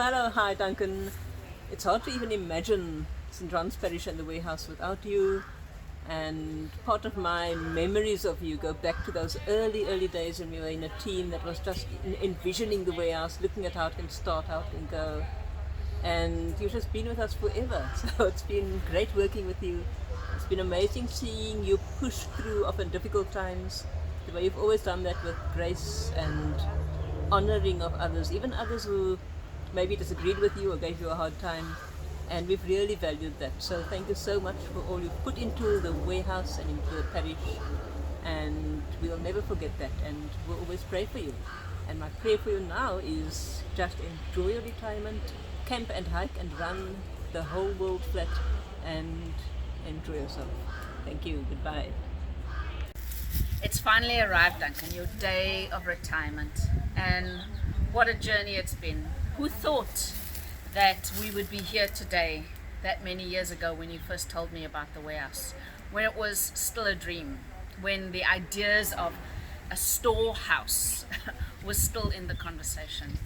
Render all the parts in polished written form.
hello, hi Duncan. It's hard to even imagine St. John's Parish and the warehouse without you. And part of my memories of you go back to those early days when we were in a team that was just envisioning the warehouse, looking at how it can start, how it can go. And you've just been with us forever. So it's been great working with you. It's been amazing seeing you push through often difficult times, the way you've always done that with grace and honoring of others, even others who maybe disagreed with you or gave you a hard time. And we've really valued that. So thank you so much for all you've put into the warehouse and into the parish. And we'll never forget that. And we'll always pray for you. And my prayer for you now is just enjoy your retirement, camp and hike and run the whole world flat and enjoy yourself. Thank you. Goodbye. It's finally arrived, Duncan, your day of retirement. And what a journey it's been. Who thought that we would be here today that many years ago when you first told me about the warehouse, when it was still a dream, when the ideas of a storehouse was still in the conversation.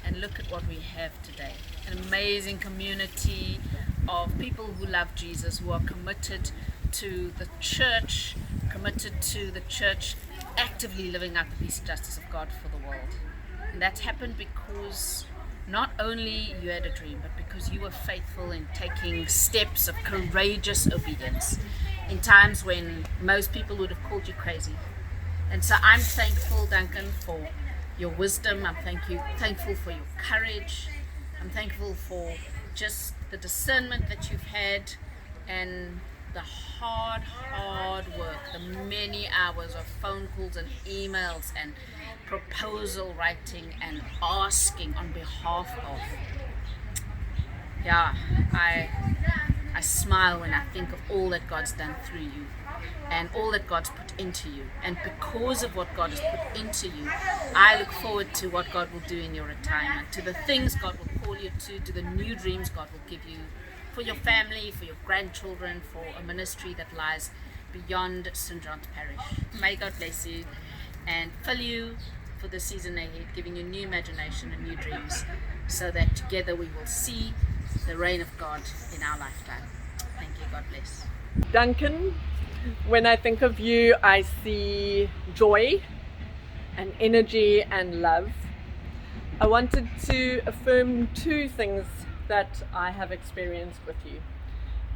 And look at what we have today. An amazing community of people who love Jesus, who are committed to the church, actively living up the justice of God for the world. And that's happened because not only you had a dream, but because you were faithful in taking steps of courageous obedience in times when most people would have called you crazy. And so I'm thankful, Duncan, for your wisdom. I'm thankful for your courage. I'm thankful for just the discernment that you've had and the hard work, the many hours of phone calls and emails and proposal writing and asking on behalf of. Yeah, I smile when I think of all that God's done through you and all that God's put into you. And because of what God has put into you, I look forward to what God will do in your retirement, to the things God will call you to the new dreams God will give you for your family, for your grandchildren, for a ministry that lies beyond St. John's Parish. May God bless you and fill you for the season ahead, giving you new imagination and new dreams, so that together we will see the reign of God in our lifetime. Thank you. God bless. Duncan, when I think of you, I see joy and energy and love. I wanted to affirm two things that I have experienced with you.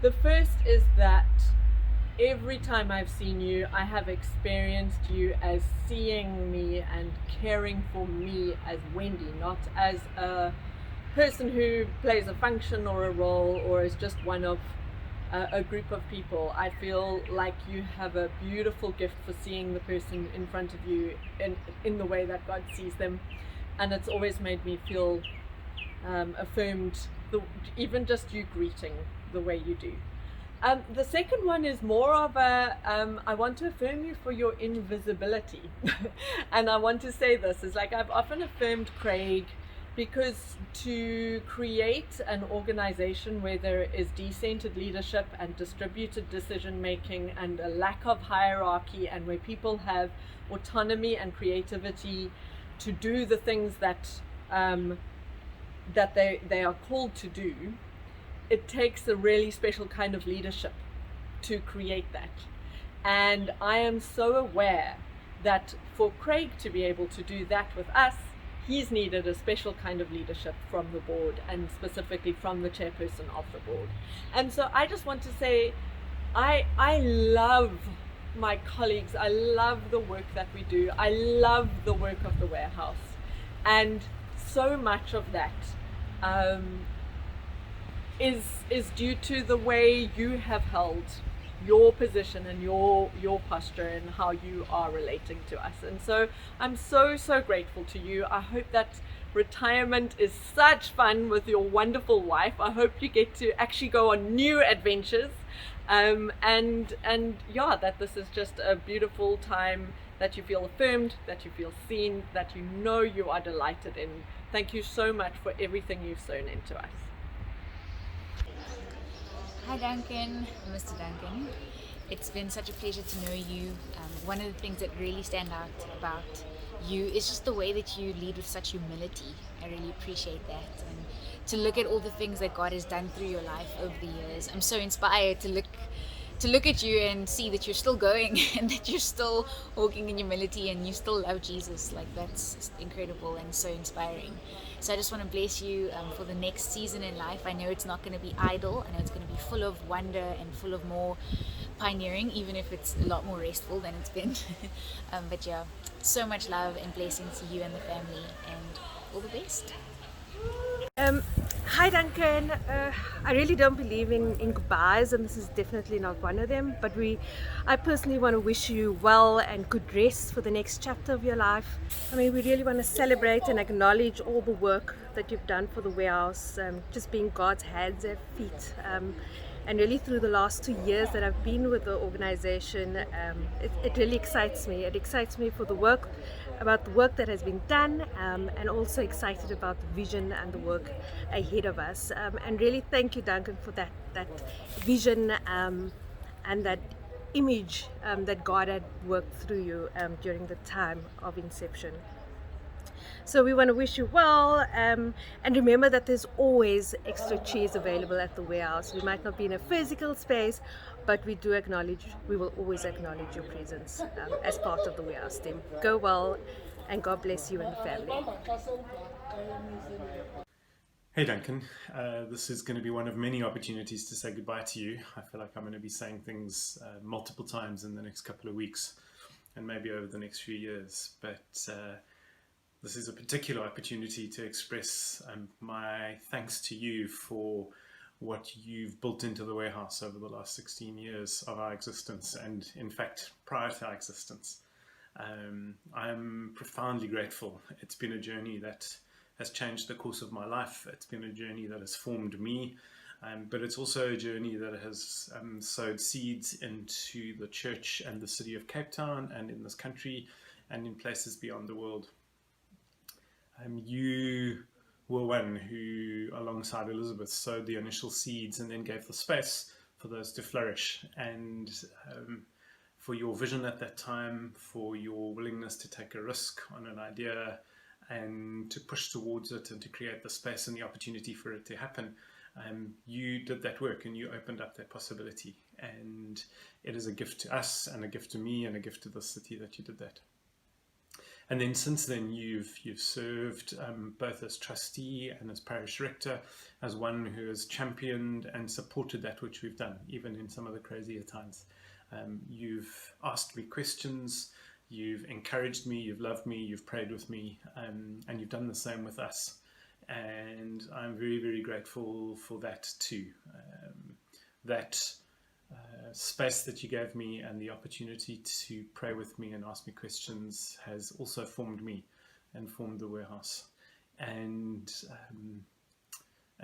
The first is that every time I've seen you, I have experienced you as seeing me and caring for me as Wendy, not as a person who plays a function or a role or is just one of a group of people. I feel like you have a beautiful gift for seeing the person in front of you in the way that God sees them, and it's always made me feel affirmed, even just you greeting the way you do. The second one is more of I want to affirm you for your invisibility. And I want to say this is like I've often affirmed Craig, because to create an organization where there is decentered leadership and distributed decision making and a lack of hierarchy, and where people have autonomy and creativity to do the things that they are called to do, it takes a really special kind of leadership to create that. And I am so aware that for Craig to be able to do that with us, he's needed a special kind of leadership from the board, and specifically from the chairperson of the board. And so I just want to say, I love my colleagues. I love the work that we do. I love the work of the warehouse. And so much of that is due to the way you have held your position and your posture and how you are relating to us. And so I'm so grateful to you. I hope that retirement is such fun with your wonderful wife. I hope you get to actually go on new adventures, and yeah, that this is just a beautiful time, that you feel affirmed, that you feel seen, that you know you are delighted in. Thank you so much for everything you've sown into us. Hi Duncan, Mr. Duncan. It's been such a pleasure to know you. One of the things that really stand out about it's just the way that you lead with such humility. I really appreciate that. And to look at all the things that God has done through your life over the years, I'm so inspired to look at you and see that you're still going and that you're still walking in humility and you still love Jesus. Like, that's just incredible and so inspiring. So I just want to bless you for the next season in life. I know it's not going to be idle. I know it's going to be full of wonder and full of more pioneering, even if it's a lot more restful than it's been. But yeah, so much love and blessings to you and the family, and all the best. Hi Duncan, I really don't believe in goodbyes, and this is definitely not one of them, but I personally want to wish you well and good rest for the next chapter of your life. I mean, we really want to celebrate and acknowledge all the work that you've done for the warehouse, just being God's hands and feet. And really through the last 2 years that I've been with the organization, it really excites me. It excites me for about the work that has been done, and also excited about the vision and the work ahead of us. And really thank you, Duncan, for that vision and that image that God had worked through you during the time of inception. So we want to wish you well, and remember that there's always extra chairs available at the warehouse. We might not be in a physical space, but we will always acknowledge your presence as part of the warehouse team. Go well, and God bless you and the family. Hey Duncan, this is going to be one of many opportunities to say goodbye to you. I feel like I'm going to be saying things multiple times in the next couple of weeks and maybe over the next few years, but this is a particular opportunity to express my thanks to you for what you've built into the warehouse over the last 16 years of our existence, and in fact prior to our existence. I'm profoundly grateful. It's been a journey that has changed the course of my life. It's been a journey that has formed me, but it's also a journey that has sowed seeds into the church and the city of Cape Town and in this country and in places beyond the world. You were one who, alongside Elizabeth, sowed the initial seeds and then gave the space for those to flourish. And for your vision at that time, for your willingness to take a risk on an idea and to push towards it and to create the space and the opportunity for it to happen, you did that work and you opened up that possibility. And it is a gift to us and a gift to me and a gift to the city that you did that. And then since then, you've served both as trustee and as parish rector, as one who has championed and supported that which we've done, even in some of the crazier times. You've asked me questions, you've encouraged me, you've loved me, you've prayed with me, and you've done the same with us. And I'm very, very grateful for that too. That space that you gave me and the opportunity to pray with me and ask me questions has also formed me and formed the warehouse. And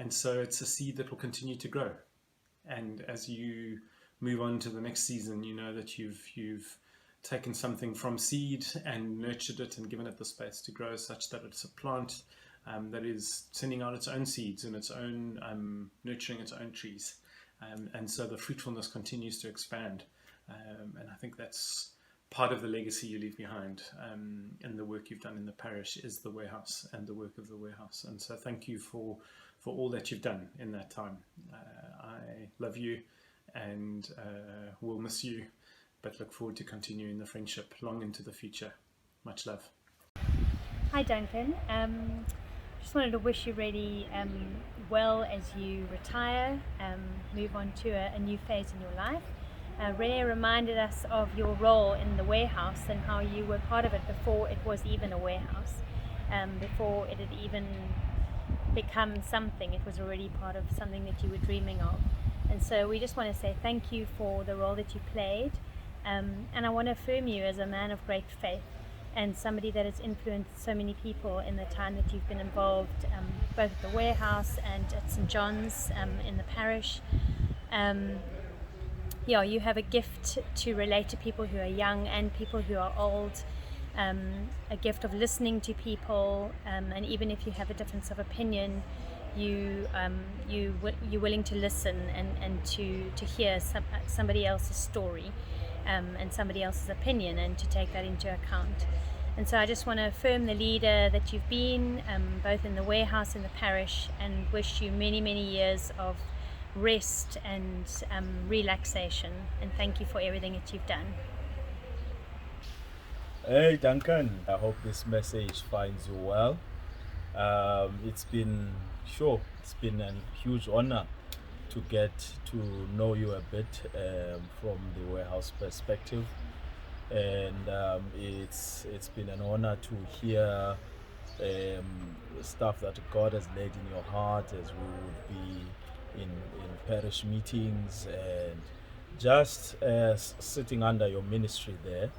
so it's a seed that will continue to grow. And as you move on to the next season, you know that you've taken something from seed and nurtured it and given it the space to grow such that it's a plant that is sending out its own seeds and its own nurturing its own trees. And so the fruitfulness continues to expand. And I think that's part of the legacy you leave behind. And the work you've done in the parish is the warehouse and the work of the warehouse. And so thank you for all that you've done in that time. I love you and will miss you, but look forward to continuing the friendship long into the future. Much love. Hi Duncan, just wanted to wish you really well as you retire, move on to a new phase in your life. Renee reminded us of your role in the warehouse and how you were part of it before it was even a warehouse, before it had even become something. It was already part of something that you were dreaming of. And so we just want to say thank you for the role that you played, and I want to affirm you as a man of great faith and somebody that has influenced so many people in the time that you've been involved, both at the warehouse and at St. John's in the parish. You have a gift to relate to people who are young and people who are old, a gift of listening to people, and even if you have a difference of opinion, you're willing to listen and to hear somebody else's story and somebody else's opinion and to take that into account. And so I just want to affirm the leader that you've been, both in the warehouse and the parish, and wish you many, many years of rest and relaxation. And thank you for everything that you've done. Hey Duncan, I hope this message finds you well. It's been a huge honor to get to know you a bit from the warehouse perspective, and it's been an honor to hear stuff that God has laid in your heart as we would be in parish meetings and just sitting under your ministry there.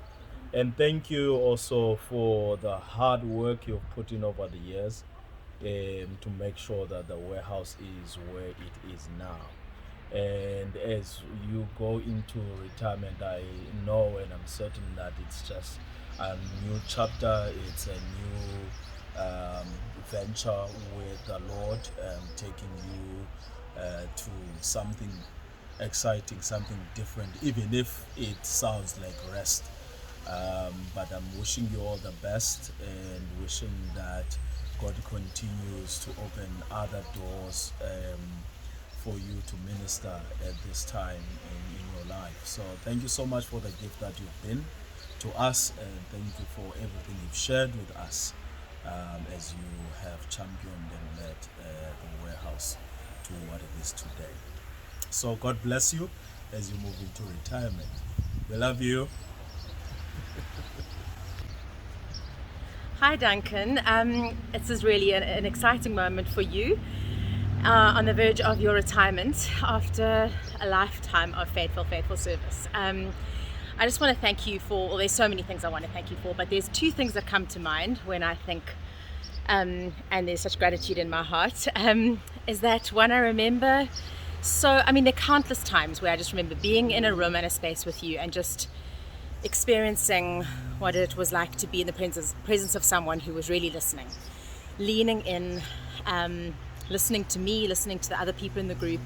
And thank you also for the hard work you've put in over the years to make sure that the warehouse is where it is now. And as you go into retirement, I know and I'm certain that it's just a new chapter, it's a new venture with the Lord, taking you to something exciting, something different, even if it sounds like rest. But I'm wishing you all the best and wishing that God continues to open other doors for you to minister at this time in your life. So thank you so much for the gift that you've been to us, and thank you for everything you've shared with us as you have championed and led the warehouse to what it is today. So God bless you as you move into retirement. We love you. Hi Duncan, this is really an exciting moment for you on the verge of your retirement after a lifetime of faithful service. I just want to thank you for, well, there's so many things I want to thank you for, but there's two things that come to mind when I think, and there's such gratitude in my heart, is that one, I remember, there are countless times where I just remember being in a room and a space with you and just experiencing what it was like to be in the presence of someone who was really listening, leaning in, listening to me, listening to the other people in the group,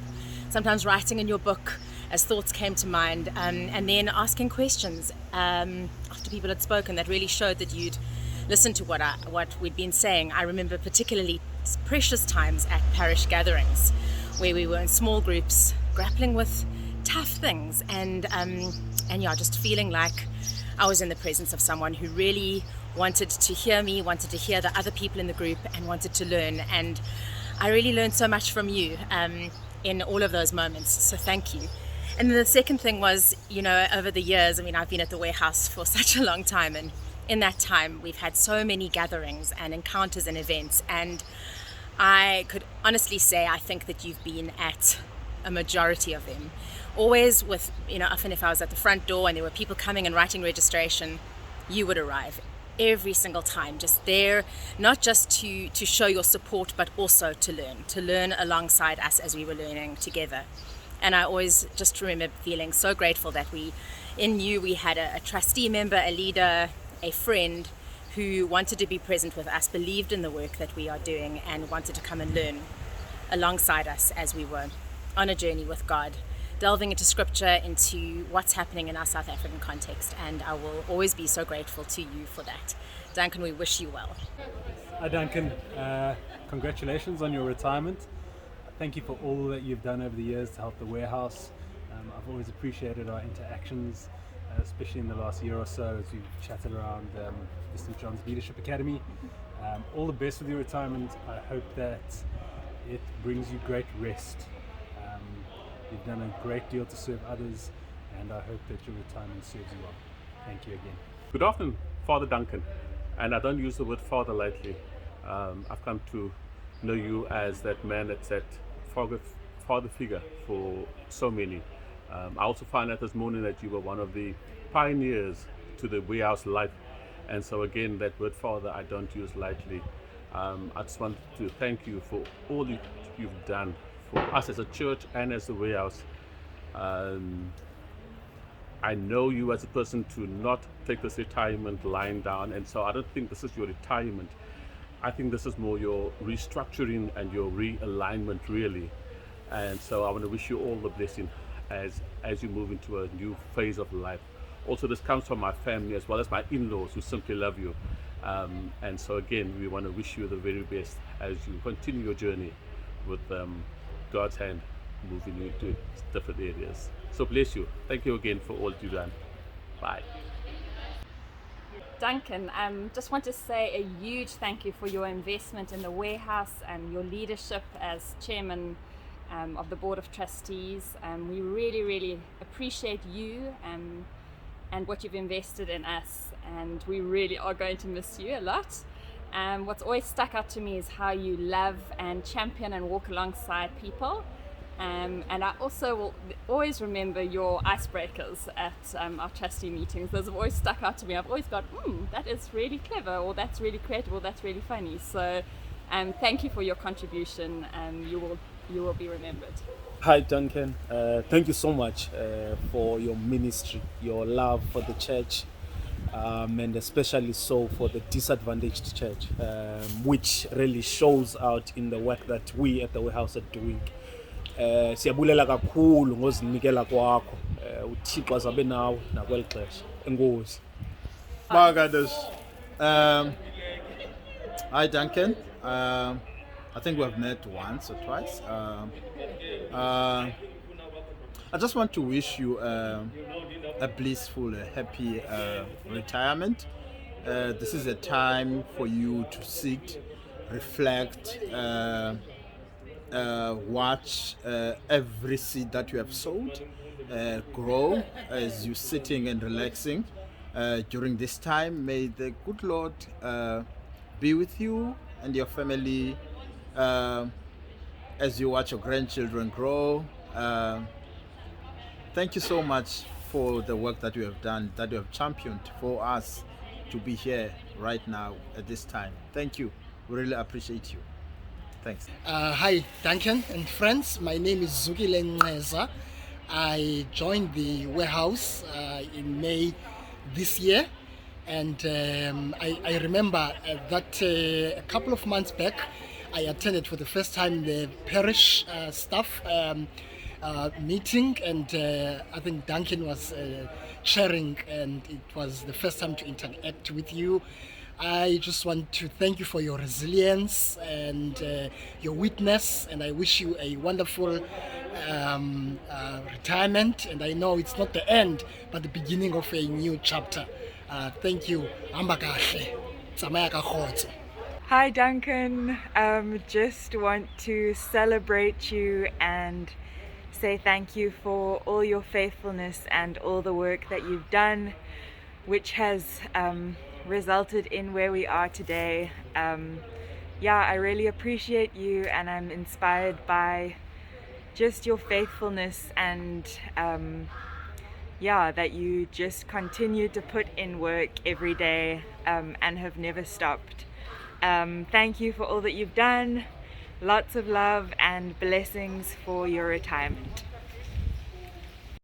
sometimes writing in your book as thoughts came to mind, and then asking questions after people had spoken that really showed that you'd listened to what we'd been saying. I remember particularly precious times at parish gatherings where we were in small groups grappling with tough things and just feeling like I was in the presence of someone who really wanted to hear me, wanted to hear the other people in the group, and wanted to learn. And I really learned so much from you in all of those moments, so thank you. And then the second thing was, over the years, I've been at the warehouse for such a long time, and in that time we've had so many gatherings and encounters and events, and I could honestly say I think that you've been at a majority of them. Always with, often if I was at the front door and there were people coming and writing registration, you would arrive every single time, just there, not just to show your support, but also to learn alongside us as we were learning together. And I always just remember feeling so grateful that in you we had a trustee member, a leader, a friend who wanted to be present with us, believed in the work that we are doing, and wanted to come and learn alongside us as we were on a journey with God, delving into scripture, into what's happening in our South African context. And I will always be so grateful to you for that. Duncan, we wish you well. Hi Duncan, congratulations on your retirement. Thank you for all that you've done over the years to help the warehouse. I've always appreciated our interactions, especially in the last year or so as we've chatted around the St. John's Leadership Academy. All the best with your retirement. I hope that it brings you great rest. You've done a great deal to serve others, and I hope that your retirement serves you well. Thank you again. Good afternoon, Father Duncan. And I don't use the word father lightly. I've come to know you as that man that's that father figure for so many. I also found out this morning that you were one of the pioneers to the warehouse life. And so again, that word father I don't use lightly. I just want to thank you for all you've done for us as a church and as the warehouse. I know you as a person to not take this retirement lying down, and so I don't think this is your retirement. I think this is more your restructuring and your realignment, really. And so I want to wish you all the blessing as you move into a new phase of life. Also, this comes from my family as well as my in-laws who simply love you. And so again, we want to wish you the very best as you continue your journey with God's hand moving you into different areas. So bless you. Thank you again for all you've done. Bye. Duncan, just want to say a huge thank you for your investment in the warehouse and your leadership as chairman of the board of trustees. We really, really appreciate you and what you've invested in us, and we really are going to miss you a lot. What's always stuck out to me is how you love and champion and walk alongside people. And I also will always remember your icebreakers at our trustee meetings. Those have always stuck out to me. I've always got, that is really clever, or that's really creative, or that's really funny. So thank you for your contribution. You will be remembered. Hi Duncan, thank you so much for your ministry, your love for the church, and especially so for the disadvantaged church, which really shows out in the work that we at the warehouse are doing. Siyabulela kakhulu ngozinikela kwakho, uThixo azabe nawe nakweli xesha. Enkosi. Hi Duncan. I think we have met once or twice. I just want to wish you a blissful, happy retirement. This is a time for you to sit, reflect, watch every seed that you have sowed grow as you're sitting and relaxing during this time. May the good Lord be with you and your family as you watch your grandchildren grow. Thank you so much for the work that you have done, that you have championed for us to be here right now at this time. Thank you. We really appreciate you. Thanks. Hi Duncan and friends, my name is Zukile Nqeza. I joined the warehouse in May this year, and I remember that a couple of months back I attended for the first time the parish staff meeting, and I think Duncan was chairing, and it was the first time to interact with you. I just want to thank you for your resilience and your witness, and I wish you a wonderful retirement, and I know it's not the end but the beginning of a new chapter. Thank you. Hamba kahle. Tsamaya ka kgotso. Hi Duncan, just want to celebrate you and say thank you for all your faithfulness and all the work that you've done, which has resulted in where we are today. I really appreciate you, and I'm inspired by just your faithfulness and that you just continue to put in work every day and have never stopped. Thank you for all that you've done. Lots of love and blessings for your retirement.